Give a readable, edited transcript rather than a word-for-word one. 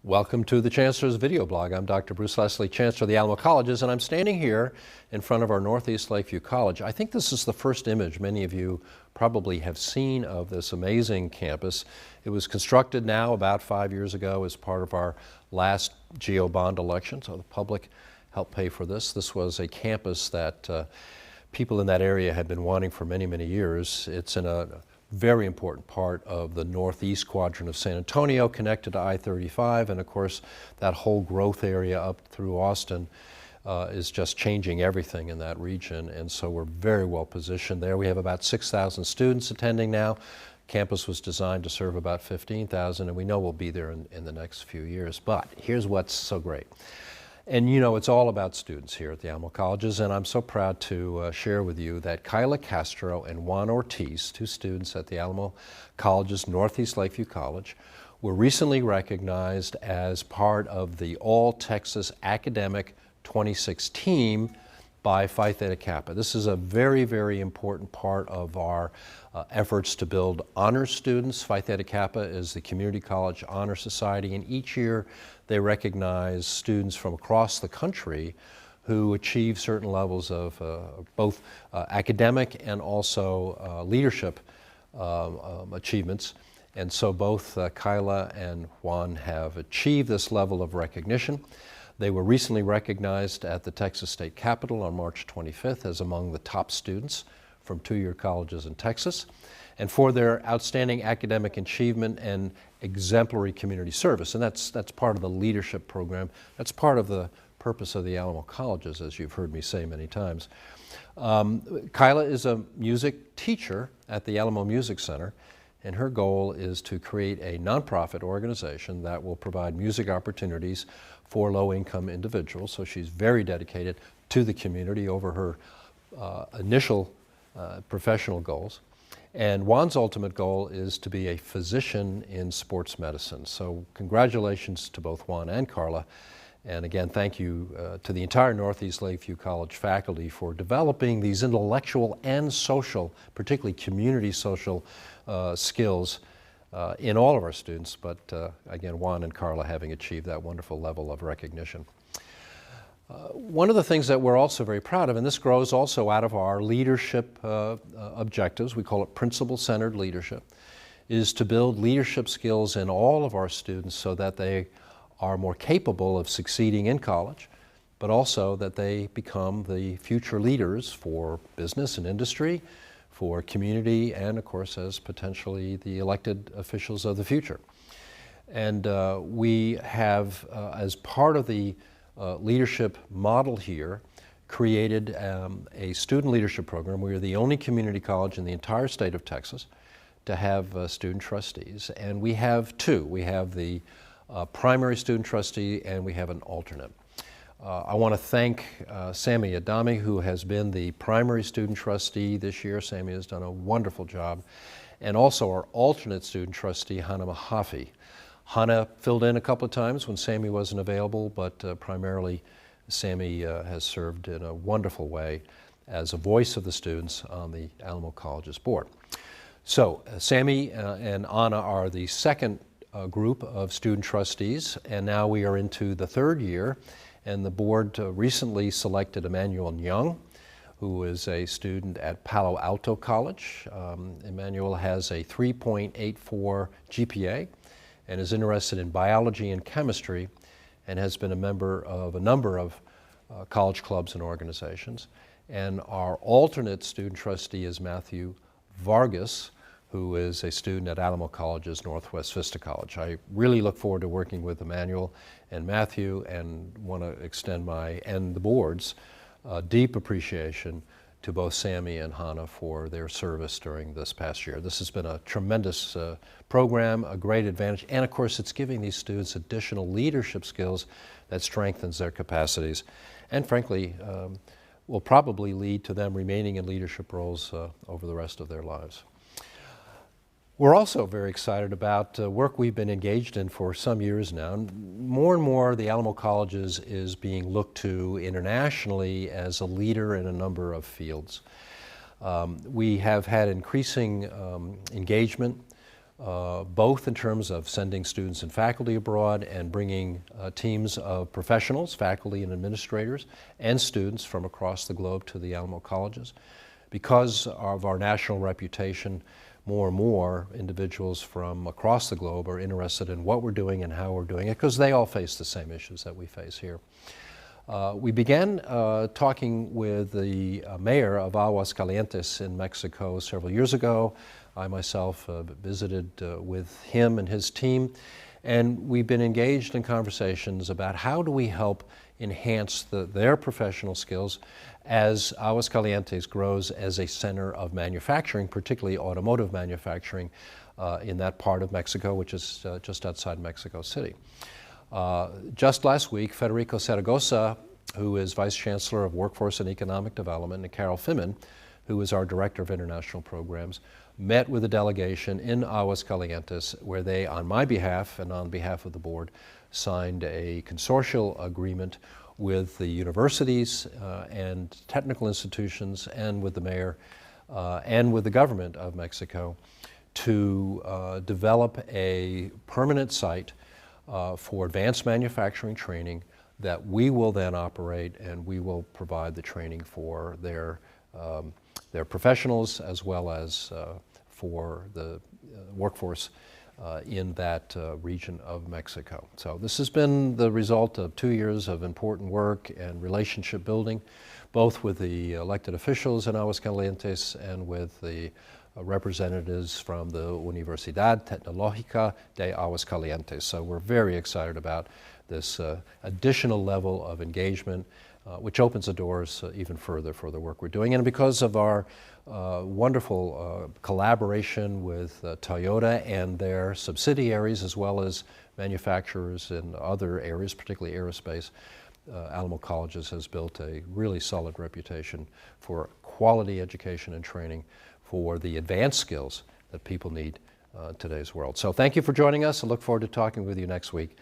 Welcome to the Chancellor's video blog. I'm Dr. Bruce Leslie, Chancellor of the Alamo Colleges, and I'm standing here in front of our Northeast Lakeview College. I think this is the first image many of you probably have seen of this amazing campus. It was constructed now about 5 years ago as part of our last GO bond election, so the public helped pay for this. This was a campus that people in that area had been wanting for many, many years. It's in a very important part of the northeast quadrant of San Antonio, connected to I-35, and of course that whole growth area up through Austin is just changing everything in that region, and so we're very well positioned there. We have about 6,000 students attending now. Campus was designed to serve about 15,000, and we know we'll be there in the next few years. But here's what's so great. And you know, it's all about students here at the Alamo Colleges, and I'm so proud to share with you that Kyla Castro and Juan Ortiz, two students at the Alamo Colleges Northeast Lakeview College, were recently recognized as part of the All Texas Academic 26 team by Phi Theta Kappa. This is a very, very important part of our efforts to build honor students. Phi Theta Kappa is the Community College Honor Society, and each year they recognize students from across the country who achieve certain levels of both academic and also leadership achievements. And so both Kyla and Juan have achieved this level of recognition. They were recently recognized at the Texas State Capitol on March 25th as among the top students from two-year colleges in Texas, and for their outstanding academic achievement and exemplary community service. And that's part of the leadership program. That's part of the purpose of the Alamo Colleges, as you've heard me say many times. Kyla is a music teacher at the Alamo Music Center, and her goal is to create a nonprofit organization that will provide music opportunities for low-income individuals. So she's very dedicated to the community over her initial professional goals. And Juan's ultimate goal is to be a physician in sports medicine. So congratulations to both Juan and Carla. And again, thank you to the entire Northeast Lakeview College faculty for developing these intellectual and social, particularly community social skills in all of our students. But again, Juan and Carla having achieved that wonderful level of recognition. One of the things that we're also very proud of, and this grows also out of our leadership objectives, we call it principle-centered leadership, is to build leadership skills in all of our students so that they are more capable of succeeding in college, but also that they become the future leaders for business and industry, for community, and of course as potentially the elected officials of the future. And we have, as part of the leadership model here, created a student leadership program. We are the only community college in the entire state of Texas to have student trustees, and we have two. We have the primary student trustee and we have an alternate. I want to thank Sammy Adami, who has been the primary student trustee this year. Sammy has done a wonderful job, and also our alternate student trustee, Hannah Mahaffey. Hannah filled in a couple of times when Sammy wasn't available, but primarily Sammy has served in a wonderful way as a voice of the students on the Alamo Colleges board. So Sammy and Anna are the second group of student trustees, and now we are into the third year, and the board recently selected Emmanuel Young, who is a student at Palo Alto College. Emmanuel has a 3.84 GPA and is interested in biology and chemistry and has been a member of a number of college clubs and organizations. And our alternate student trustee is Matthew Vargas, who is a student at Alamo College's Northwest Vista College. I really look forward to working with Emmanuel and Matthew, and want to extend my and the board's deep appreciation to both Sammy and Hannah for their service during this past year. This has been a tremendous program, a great advantage, and of course it's giving these students additional leadership skills that strengthens their capacities, and frankly will probably lead to them remaining in leadership roles over the rest of their lives. We're also very excited about work we've been engaged in for some years now. More and more, the Alamo Colleges is being looked to internationally as a leader in a number of fields. We have had increasing engagement both in terms of sending students and faculty abroad and bringing teams of professionals, faculty and administrators, and students from across the globe to the Alamo colleges. Because of our national reputation, more and more individuals from across the globe are interested in what we're doing and how we're doing it, because they all face the same issues that we face here. We began talking with the mayor of Aguascalientes in Mexico several years ago. I myself visited with him and his team, and we've been engaged in conversations about how do we help enhance their professional skills as Aguascalientes grows as a center of manufacturing, particularly automotive manufacturing in that part of Mexico, which is just outside Mexico City. Just last week, Federico Zaragoza, who is Vice Chancellor of Workforce and Economic Development, and Carol Fimin, who is our Director of International Programs, met with a delegation in Aguascalientes where they, on my behalf and on behalf of the board, signed a consortial agreement with the universities and technical institutions and with the mayor and with the government of Mexico to develop a permanent site for advanced manufacturing training that we will then operate, and we will provide the training for their professionals as well as for the workforce in that region of Mexico. So this has been the result of 2 years of important work and relationship building, both with the elected officials in Aguascalientes and with the representatives from the Universidad Tecnológica de Aguascalientes. So we're very excited about this additional level of engagement, which opens the doors even further for the work we're doing. And because of our wonderful collaboration with Toyota and their subsidiaries, as well as manufacturers in other areas, particularly aerospace, Alamo Colleges has built a really solid reputation for quality education and training for the advanced skills that people need in today's world. So thank you for joining us. I look forward to talking with you next week.